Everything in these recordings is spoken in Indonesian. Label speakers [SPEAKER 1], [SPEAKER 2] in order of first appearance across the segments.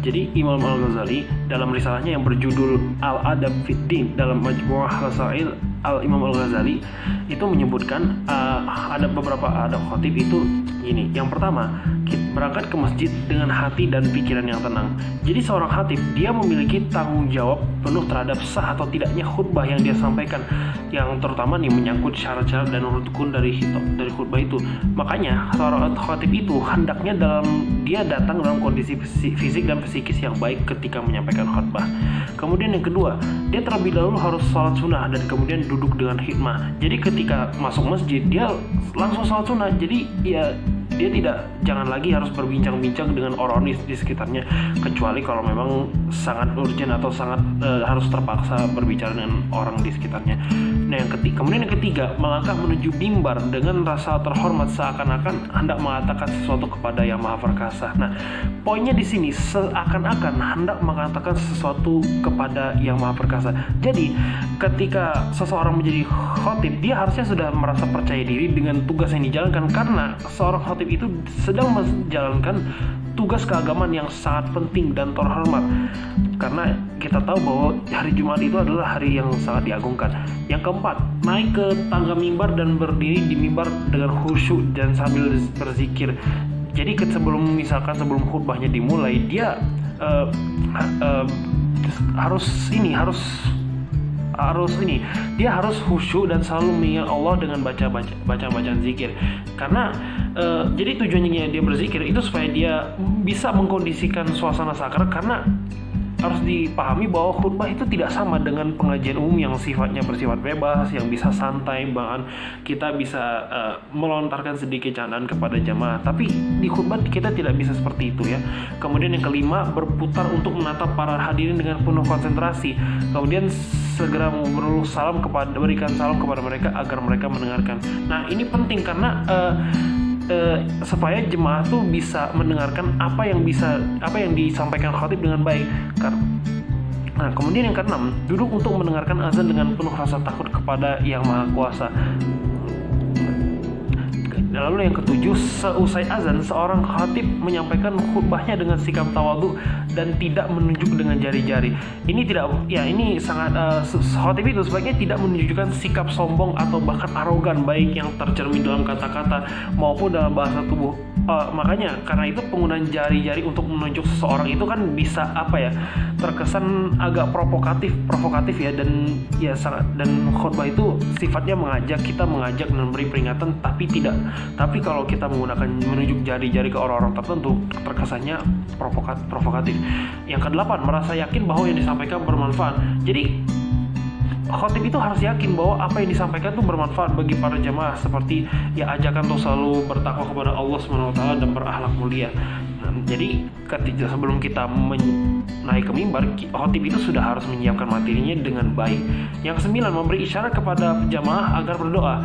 [SPEAKER 1] Jadi Imam Al-Ghazali dalam risalahnya yang berjudul Al-Adab Fid Din dalam Majmu'ah Rasail Al-Imam Al-Ghazali itu menyebutkan ada beberapa adab khatib itu ini. Yang pertama, berangkat ke masjid dengan hati dan pikiran yang tenang. Jadi seorang khatib dia memiliki tanggung jawab penuh terhadap sah atau tidaknya khutbah yang dia sampaikan, yang terutama nih menyangkut syarat-syarat dan rukun dari khutbah itu. Makanya seorang khatib itu hendaknya dia datang dalam kondisi fisik dan psikis yang baik ketika menyampaikan khutbah. Kemudian yang kedua, dia terlebih dahulu harus sholat sunnah dan kemudian duduk dengan hikmah. Jadi ketika masuk masjid dia langsung sholat sunnah. Jadi dia jangan lagi harus berbincang-bincang dengan orang di sekitarnya, kecuali kalau memang sangat urgent atau sangat harus terpaksa berbicara dengan orang di sekitarnya. Nah, kemudian yang ketiga, melangkah menuju mimbar dengan rasa terhormat seakan-akan hendak mengatakan sesuatu kepada Yang Maha Perkasa. Nah, poinnya di sini seakan-akan hendak mengatakan sesuatu kepada Yang Maha Perkasa. Jadi, ketika seseorang menjadi khatib, dia harusnya sudah merasa percaya diri dengan tugas yang dijalankan, karena seorang khatib itu sedang menjalankan tugas keagamaan yang sangat penting dan terhormat. Karena kita tahu bahwa hari Jumat itu adalah hari yang sangat diagungkan. Yang keempat, naik ke tangga mimbar dan berdiri di mimbar dengan khusyuk dan sambil berzikir. Jadi sebelum khutbahnya dimulai, dia dia harus khusyuk dan selalu mengingat Allah dengan bacaan zikir. Karena jadi tujuannya dia berzikir itu supaya dia bisa mengkondisikan suasana sakral, karena harus dipahami bahwa khutbah itu tidak sama dengan pengajian umum yang sifatnya bersifat bebas, yang bisa santai, bahkan kita bisa melontarkan sedikit candaan kepada jamaah. Tapi di khutbah kita tidak bisa seperti itu ya. Kemudian yang kelima, berputar untuk menatap para hadirin dengan penuh konsentrasi. Kemudian segera berikan salam kepada mereka agar mereka mendengarkan. Nah, ini penting karena supaya jemaah tuh bisa mendengarkan apa yang disampaikan khatib dengan baik. Nah, kemudian yang keenam, duduk untuk mendengarkan azan dengan penuh rasa takut kepada Yang Maha Kuasa. Lalu yang ketujuh, seusai azan, seorang khatib menyampaikan khutbahnya dengan sikap tawadhu dan tidak menunjuk dengan jari-jari. Ini sangat khatib itu sebaiknya tidak menunjukkan sikap sombong atau bahkan arogan, baik yang tercermin dalam kata-kata maupun dalam bahasa tubuh. Makanya karena itu penggunaan jari-jari untuk menunjuk seseorang itu kan bisa terkesan agak provokatif ya, dan khutbah itu sifatnya mengajak dan beri peringatan, tapi kalau kita menggunakan menunjuk jari-jari ke orang-orang tertentu terkesannya provokatif. Yang kedelapan, merasa yakin bahwa yang disampaikan bermanfaat. Jadi khatib itu harus yakin bahwa apa yang disampaikan itu bermanfaat bagi para jemaah, seperti ajakan untuk selalu bertakwa kepada Allah SWT dan berakhlak mulia. Jadi sebelum kita naik ke mimbar, khatib itu sudah harus menyiapkan materinya dengan baik. Yang sembilan, memberi isyarat kepada jamaah agar berdoa.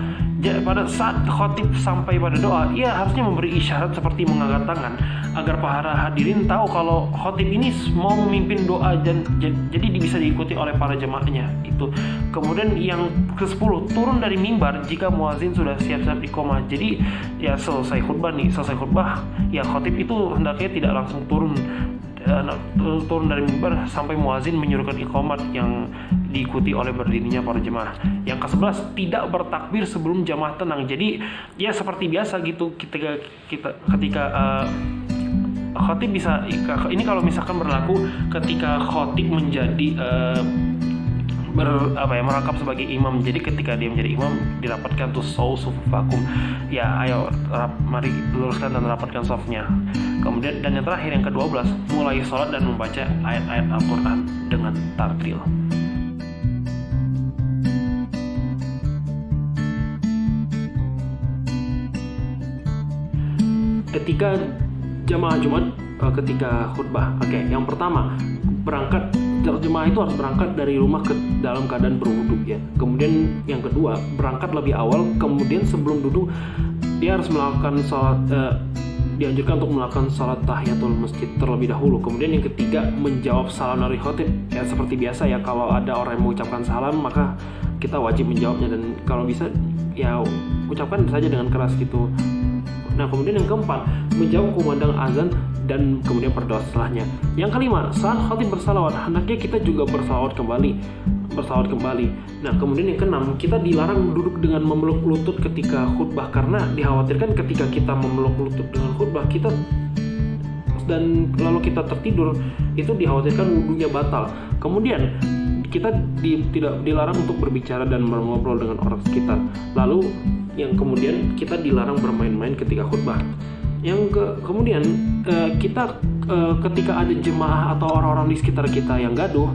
[SPEAKER 1] Pada saat khatib sampai pada doa, ia harusnya memberi isyarat seperti mengangkat tangan agar para hadirin tahu kalau khatib ini mau memimpin doa, dan jadi bisa diikuti oleh para jemaahnya itu. Kemudian yang ke-10, turun dari mimbar jika muazin sudah siap-siap iqamah. Jadi selesai khutbah khatib itu hendaknya tidak langsung turun dari mimbar sampai muazin menyuruhkan iqamat yang diikuti oleh berdirinya para jemaah. Yang ke-11, tidak bertakbir sebelum jamaah tenang. Jadi seperti biasa gitu, ketika khatib ini kalau misalkan berlaku ketika khatib menjadi merangkap sebagai imam. Jadi ketika dia menjadi imam, dirapatkan tuh sufufakum. Mari luruskan dan rapatkan safnya. Kemudian dan yang terakhir, yang ke-12, mulai sholat dan membaca ayat-ayat Al-Quran dengan tartil. Ketika jamaah Jumat, ketika khutbah, yang pertama, jemaah itu harus berangkat dari rumah ke dalam keadaan berwudu ya. Kemudian yang kedua, berangkat lebih awal. Kemudian sebelum duduk dia harus melakukan sholat, dianjurkan untuk melakukan sholat tahiyatul masjid terlebih dahulu. Kemudian yang ketiga, menjawab salam dari khatib. Seperti biasa ya, kalau ada orang yang mengucapkan salam maka kita wajib menjawabnya, dan kalau bisa ucapkan saja dengan keras gitu. Nah, kemudian yang keempat, menjawab kumandang azan dan kemudian berdoa setelahnya. Yang kelima, saat khatib bersalawat, hendaknya kita juga bersalawat kembali. Nah, kemudian yang keenam, kita dilarang duduk dengan memeluk lutut ketika khutbah, karena dikhawatirkan ketika kita memeluk lutut dengan khutbah kita dan lalu kita tertidur, itu dikhawatirkan wudunya batal. Kemudian kita tidak dilarang untuk berbicara dan mengobrol dengan orang sekitar. Lalu yang kemudian kita dilarang bermain-main ketika khutbah. Kemudian kita ketika ada jemaah atau orang-orang di sekitar kita yang gaduh,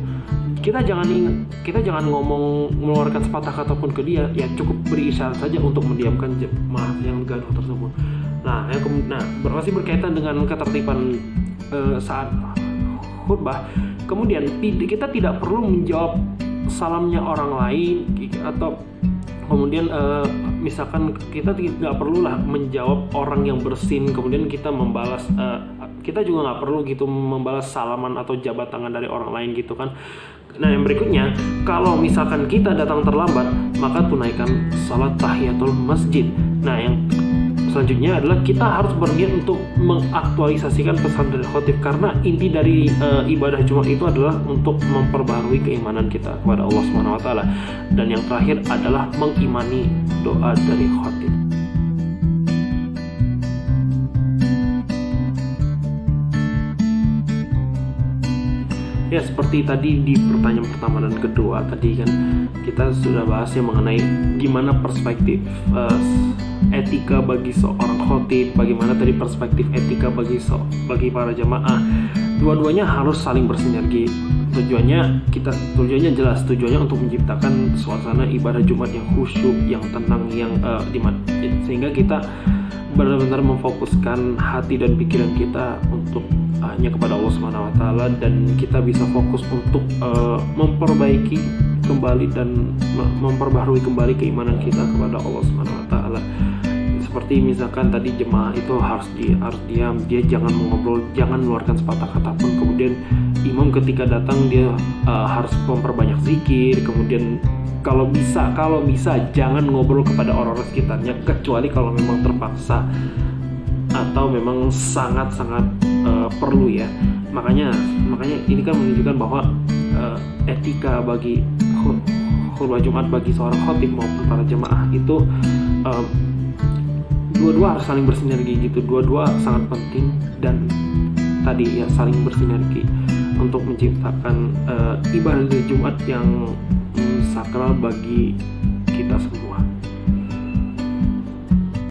[SPEAKER 1] kita jangan ngomong mengeluarkan sepatah kata pun ke dia, ya cukup beri isyarat saja untuk mendiamkan jemaah yang gaduh tersebut. Masih berkaitan dengan ketertiban saat khutbah. Kemudian kita tidak perlu menjawab salamnya orang lain, atau kemudian misalkan kita tidak perlulah menjawab orang yang bersin kemudian kita membalas, kita juga nggak perlu gitu membalas salaman atau jabat tangan dari orang lain gitu kan. Nah, yang berikutnya, kalau misalkan kita datang terlambat, maka tunaikan salat tahiyatul masjid. Nah, yang selanjutnya adalah kita harus berniat untuk mengaktualisasikan pesan dari khatib, karena inti dari ibadah Jumat itu adalah untuk memperbarui keimanan kita kepada Allah Subhanahu wa taala. Dan yang terakhir adalah mengimani doa dari khatib. Ya, seperti tadi di pertanyaan pertama dan kedua tadi kan kita sudah bahas yang mengenai gimana perspektif etika bagi seorang khatib, bagaimana tadi perspektif etika bagi para jamaah. Dua-duanya harus saling bersinergi. Tujuannya jelas, tujuannya untuk menciptakan suasana ibadah Jumat yang khusyuk, yang tenang, yang sehingga kita benar-benar memfokuskan hati dan pikiran kita untuk hanya kepada Allah Subhanahu wa taala, dan kita bisa fokus untuk memperbaiki kembali dan memperbaharui kembali keimanan kita kepada Allah Subhanahu wa taala. Seperti misalkan tadi jemaah itu harus diam, dia jangan mengobrol, jangan mengeluarkan sepatah kata pun. Kemudian imam ketika datang dia harus memperbanyak zikir. Kemudian kalau bisa jangan ngobrol kepada orang-orang sekitarnya, kecuali kalau memang terpaksa atau memang sangat-sangat perlu ya. Makanya ini kan menunjukkan bahwa etika bagi khutbah Jumat bagi seorang khatib maupun para jemaah itu dua-dua harus saling bersinergi gitu. Dua-dua sangat penting, dan tadi ya saling bersinergi untuk menciptakan ibadah Jumat yang sakral bagi kita semua.